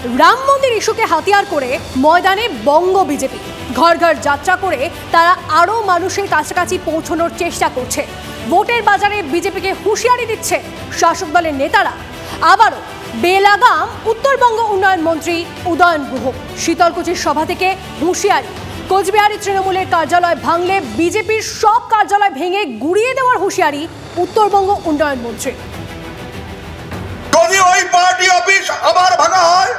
রাম মন্দির ইস্যুকে হাতিয়ার করে ময়দানে বঙ্গ বিজেপি। ঘর ঘর যাত্রা করে তারা আরও মানুষের কাছাকাছি পৌঁছানোর চেষ্টা করছে। ভোটের বাজারে বিজেপিকে হুঁশিয়ারি দিচ্ছে শাসক দলের নেতারা। আবারও বেলাগাম উত্তরবঙ্গ উন্নয়ন মন্ত্রী উদয়ন গুহ। শীতলকুচির সভা থেকে হুঁশিয়ারি। কোচবিহারে তৃণমূলের কার্যালয় ভাঙলে বিজেপির সব কার্যালয় ভেঙে গুড়িয়ে দেওয়ার হুঁশিয়ারি উত্তরবঙ্গ উন্নয়ন মন্ত্রী। যদি ওই পার্টি অফিস আবার ভাঙা হয়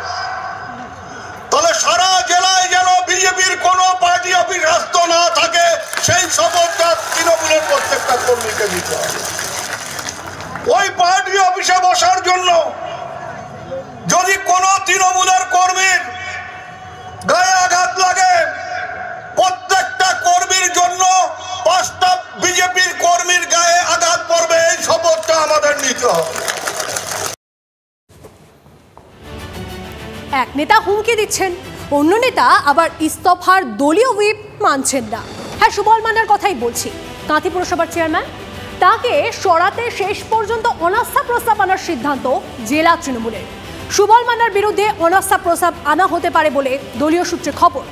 তাহলে সারা জেলায় যেন বিজেপির কোনো পার্টি অফিস রাস্ত না থাকে, সেই শপথটা তৃণমূলের প্রত্যেকটা কর্মীকে দিতে হবে। ওই পার্টি অফিসে বসার জন্য যদি কোনো তৃণমূলের কর্মীর গায়ে আঘাত লাগে, প্রত্যেকটা কর্মীর জন্য 5টা বিজেপির কর্মীর গায়ে আঘাত পড়বে, এই শপথটা আমাদের নিতে হবে। এক নেতা হুমকি দিচ্ছেন, অন্য নেতা আবার ইস্তফার দলীয় হুইপ মানছেন না। হ্যাঁ, সুবল মান্নার কথাই বলছি। কাঁথি পুরসভার চেয়ারম্যান, তাকে সরাতে শেষ পর্যন্ত অনাস্থা প্রস্তাব আনার সিদ্ধান্ত জেলা তৃণমূলের। সুবল মান্নার বিরুদ্ধে অনাস্থা প্রস্তাব আনা হতে পারে বলে দলীয় সূত্রে খবর।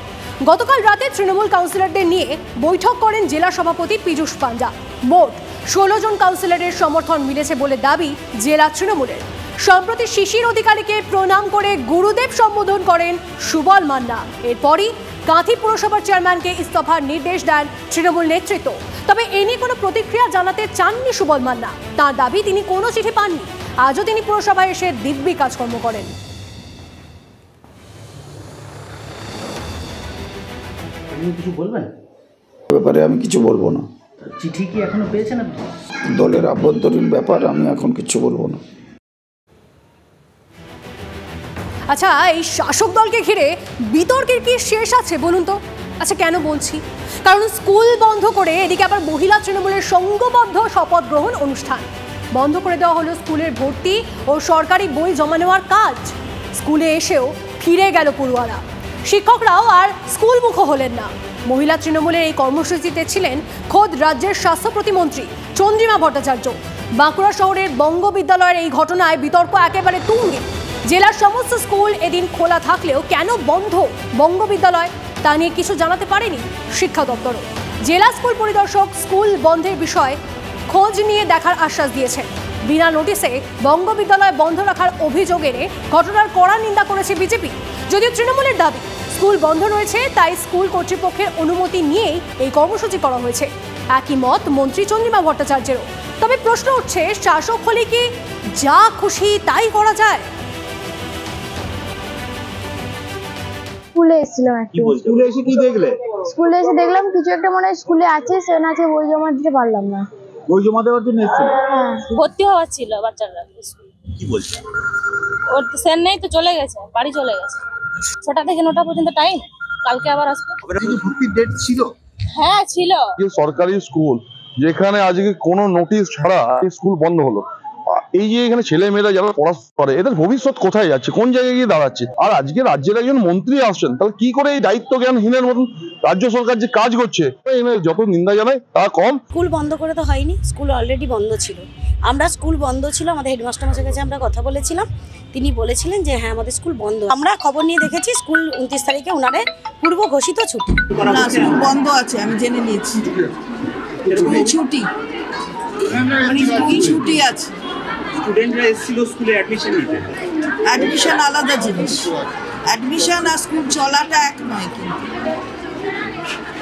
গতকাল রাতে তৃণমূল কাউন্সিলরদের নিয়ে বৈঠক করেন জেলা সভাপতি পীযূষ পান্ডা। মোট 16 জন কাউন্সিলরের সমর্থন মিলেছে বলে দাবি জেলা তৃণমূলের। সম্প্রতি শিশির অধিকারীকে প্রণাম করে গুরুদেব সম্বোধন করেন সুবল মান্না। এরপরই কাঁথি পুরসভার চেয়ারম্যানকে ইস্তফার নির্দেশ দেন তৃণমূল নেতৃত্ব। তবে এ নিয়ে কোনো প্রতিক্রিয়া জানাতে চাননি সুবল মান্না। তাঁর দাবি, তিনি কোনো চিঠি পাননি। আজও তিনি পুরসভায় এসে দিব্যি কাজকর্ম করেন। কিছু বলবেন? ব্যাপারে আমি কিছু বলবো না। চিঠি কি এখনো পেয়েছেন আপনি? দলের আভ্যন্তরীণ ব্যাপার, আমি এখন কিছু বলবো না। আচ্ছা, এই শাসক দলকে ঘিরে বিতর্কের কি শেষ আছে বলুন তো? আচ্ছা, কেন বলছি? কারণ স্কুল বন্ধ করে এদিকে আবার মহিলা তৃণমূলের সংঘবদ্ধ শপথ গ্রহণ অনুষ্ঠান বন্ধ করে দেওয়া হলো। স্কুলের ভর্তি ও সরকারি বই জমা নেওয়ার কাজ। স্কুলে এসেও ফিরে গেল পড়ুয়ারা। শিক্ষকরাও আর স্কুল মুখো হলেন না। মহিলা তৃণমূলের এই কর্মসূচিতে ছিলেন খোদ রাজ্যের স্বাস্থ্য প্রতিমন্ত্রী চন্দ্রিমা ভট্টাচার্য। বাঁকুড়া শহরের বঙ্গ বিদ্যালয়ের এই ঘটনায় বিতর্ক একেবারে তুঙ্গে। জেলার সমস্ত স্কুল এদিন খোলা থাকলেও কেন বন্ধ বঙ্গ বিদ্যালয়, তা নিয়ে কিছু জানাতে পারেনি শিক্ষা দপ্তরও। জেলা স্কুল পরিদর্শক স্কুল বন্ধের বিষয়ে খোঁজ নিয়ে দেখার আশ্বাস দিয়েছেন। বিনা নোটিশে বঙ্গ বিদ্যালয় বন্ধ রাখার অভিযোগ এনে ঘটনার কড়া নিন্দা করেছে বিজেপি। যদিও তৃণমূলের দাবি, স্কুল বন্ধ রয়েছে, তাই স্কুল কর্তৃপক্ষের অনুমতি নিয়েই এই কর্মসূচি করা হয়েছে। একই মত মন্ত্রী চন্দ্রিমা ভট্টাচার্যেরও। তবে প্রশ্ন উঠছে, শাসক হলে কি যা খুশি তাই করা যায়? স্কুলে এসেছিলাম একটু। স্কুলে এসে কি দেখলে? স্কুলে এসে দেখলাম কিছু একটা মনে হয় স্কুলে আছে, সে না আছে, বই জমা দিতে পারলাম না। বই জমা দেওয়ার জন্য এসেছিল? হ্যাঁ, ভর্তি হওয়ার ছিল বাচ্চারা। কি বলছে? ওর সেন নেই তো, চলে গেছে, বাড়ি চলে গেছে। 6টা থেকে 9টা পর্যন্ত টাইম, কালকে আবার আসবে। ভর্তির ডেট ছিল? হ্যাঁ ছিল। সরকারি স্কুল যেখানে আজকে কোনো নোটিশ ছাড়া স্কুল বন্ধ হলো, এই যে এখানে ছেলে মেয়েরা যারা পড়াশোনা করে, এদের ভবিষ্যৎ কোথায় যাচ্ছে, কোন জায়গায় গিয়ে দাঁড়াচ্ছে? আর আজকে রাজ্যের একজন মন্ত্রী আসছেন, তাহলে কি করে এই দায়িত্ব জ্ঞানহীনের মতন রাজ্য সরকার যে কাজ করছে, যত নিন্দা জানায় তা কম। স্কুল বন্ধ করে তো হয়নি, স্কুল অলরেডি বন্ধ ছিল। আমরা স্কুল বন্ধ ছিল, আমাদের হেডমাস্টার মশাইয়ের কাছে আমরা কথা বলেছিলাম, তিনি বলেছিলেন যে হ্যাঁ আমাদের স্কুল বন্ধ। আমরা খবর নিয়ে দেখেছি স্কুল 29 তারিখে ওনারে পূর্ব ঘোষিত ছুটি। না, স্কুল বন্ধ আছে, আমি জেনে নিয়েছি। ছুটি, ছুটি আছে। স্টুডেন্টরা এসেছিল স্কুলে অ্যাডমিশন নিতে। অ্যাডমিশন আলাদা জিনিস, অ্যাডমিশন আর স্কুল চলাটা এক নয়। কিন্তু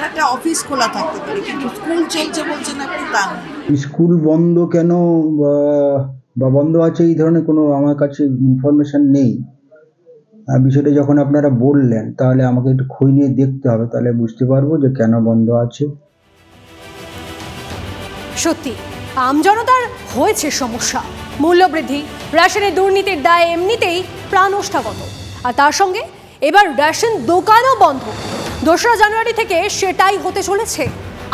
একটা অফিস খোলা থাকতে পারে, কিন্তু স্কুল চলছে বলছেন আপনি তা নয়। স্কুল বন্ধ কেন বা বন্ধ আছে এই ধরনের কোনো আমার কাছে ইনফরমেশন নেই। বিষয়টা যখন আপনারা বললেন, তাহলে আমাকে একটু খোঁজ নিয়ে দেখতে হবে, তাহলে বুঝতে পারবো যে কেন বন্ধ আছে। সত্যি আমজনতার হয়েছে সমস্যা। মূল্যবৃদ্ধি, রেশনের দুর্নীতির দায়ে এমনিতেই প্রাণ ওষ্ঠাগত, আর তার সঙ্গে এবার রেশন দোকানও বন্ধ। 2রা জানুয়ারি থেকে সেটাই হতে চলেছে।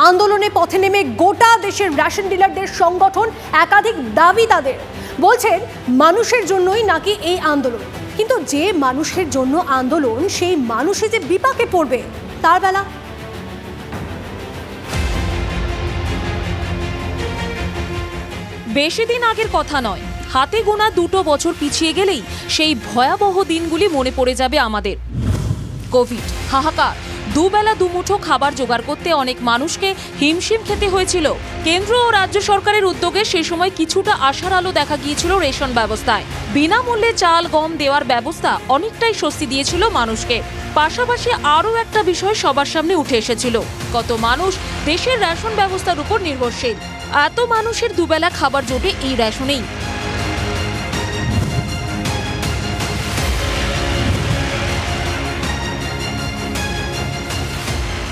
আন্দোলনে পথে নেমে গোটা দেশের রেশন ডিলারদের সংগঠন, একাধিক দাবি তাদের। বলছেন মানুষের জন্যই নাকি এই আন্দোলন, কিন্তু যে মানুষের জন্য আন্দোলন, সেই মানুষই যে বিপাকে পড়বে তার বেলা। বেশি দিন আগের কথা নয়, হাতে গোনা 2 বছর পিছিয়ে গেলেই সেই ভয়াবহ দিনগুলি মনে পড়ে যাবে আমাদের। কোভিড, হাহাকার, দুবেলা দুমুঠো খাবার জোগাড় করতে অনেক মানুষকে হিমশিম খেতে হয়েছিল। কেন্দ্র ও রাজ্য সরকারের উদ্যোগে সে সময় কিছুটা আশার আলো দেখা গিয়েছিল রেশন ব্যবস্থায়। বিনামূল্যে চাল গম দেওয়ার ব্যবস্থা অনেকটাই স্বস্তি দিয়েছিল মানুষকে। পাশাপাশি আরও একটা বিষয় সবার সামনে উঠে এসেছিল, কত মানুষ দেশের রেশন ব্যবস্থার উপর নির্ভরশীল। এত মানুষের দুবেলা খাবার জোটে এই রেশনেই।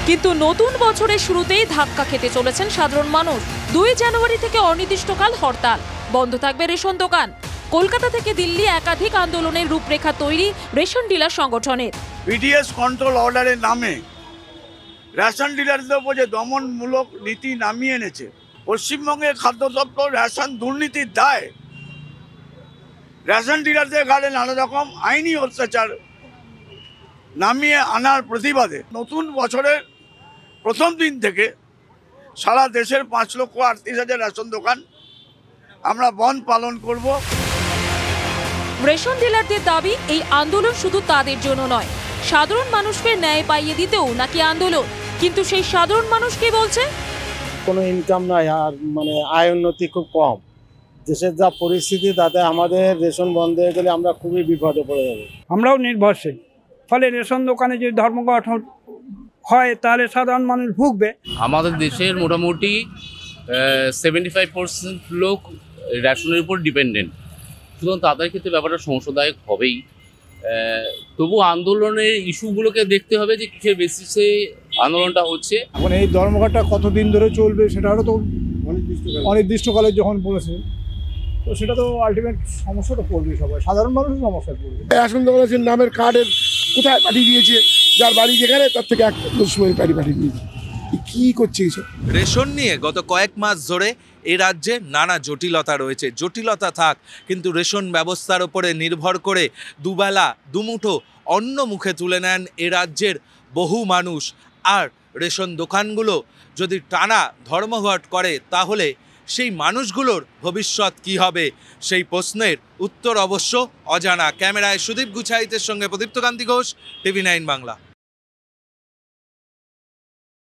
কিন্তু নতুন বছরের শুরুতেই ধাক্কা খেতে চলেছেন সাধারণ মানুষ। 2 জানুয়ারি থেকে অনির্দিষ্টকাল হরতাল, বন্ধ থাকবে রেশন দোকান। কলকাতা থেকে দিল্লি একাধিক আন্দোলনের রূপরেখা তৈরি রেশন ডিলার সংগঠনের। পিডিএস কন্ট্রোল অর্ডারের নামে রেশন ডিলারদের উপর যে দমনমূলক নীতি নামিয়ে এনেছে, পশ্চিমবঙ্গের খাদ্য দপ্তর রেশন দুর্নীতির দায় রেশন ডিলারদের ঘাড়ে নানা রকম আইনি অত্যাচার নামিয়ে আনার প্রতিবাদে নতুন বছরের প্রথম দিন থেকে সারা দেশের 5,38,000 রেশন দোকান আমরা বন্ধ পালন করব। রেশন ডিলারদের দাবি, এই আন্দোলন শুধু তাদের জন্য নয়, সাধারণ মানুষকে ন্যায় পাইয়ে দিতেও নাকি আন্দোলন। কিন্তু সেই সাধারণ মানুষ কি বলছে? কোনো ইনকাম নাই, আর আয় উন্নতি খুব কম। দেশের যা পরিস্থিতি তাতে আমাদের রেশন বন্ধ হয়ে গেলে আমরা খুবই বিপদে পড়ে যাব। আমরাও নির্ভরশীল, ফলে রেশন দোকানে যদি ধর্মঘট হয় তাহলে সাধারণ মানুষ ভুগবে। আমাদের দেশের মোটামুটি 75% লোক রেশনের উপর ডিপেন্ডেন্ট, সুতরাং তাদের ক্ষেত্রে ব্যাপারটা সমস্যাদায়ক হবেই। তবু আন্দোলনের ইস্যুগুলোকে দেখতে হবে যে কিসের বেসিসে আন্দোলনটা হচ্ছে। এখন এই ধর্মঘটটা কতদিন ধরে চলবে সেটারও তো অনির্দিষ্টকালে যখন বলেছে, তো সেটা তো আলটিমেট সমস্যা তো পড়বে, সবাই সাধারণ মানুষের সমস্যা পড়বে। রেশন দোকানের নামের কার্ডের কোথায় পাঠিয়ে দিয়েছে, যার বাড়ি যেখানে তার থেকে 1 সময় পাঠিয়ে দিয়েছে। কি করছে এইসব? রেশন নিয়ে গত কয়েক মাস ধরে এ রাজ্যে নানা জটিলতা রয়েছে। জটিলতা থাক, কিন্তু রেশন ব্যবস্থার উপরে নির্ভর করে দুবেলা দুমুঠো অন্ন মুখে তুলে নেন এ রাজ্যের বহু মানুষ। আর রেশন দোকানগুলো যদি টানা ধর্মঘট করে তাহলে সেই মানুষগুলোর ভবিষ্যৎ কি হবে, সেই প্রশ্নের উত্তর অবশ্য অজানা। ক্যামেরায় সুদীপ গুছাইতের সঙ্গে প্রদীপ্তকান্তি ঘোষ, TV9 বাংলা।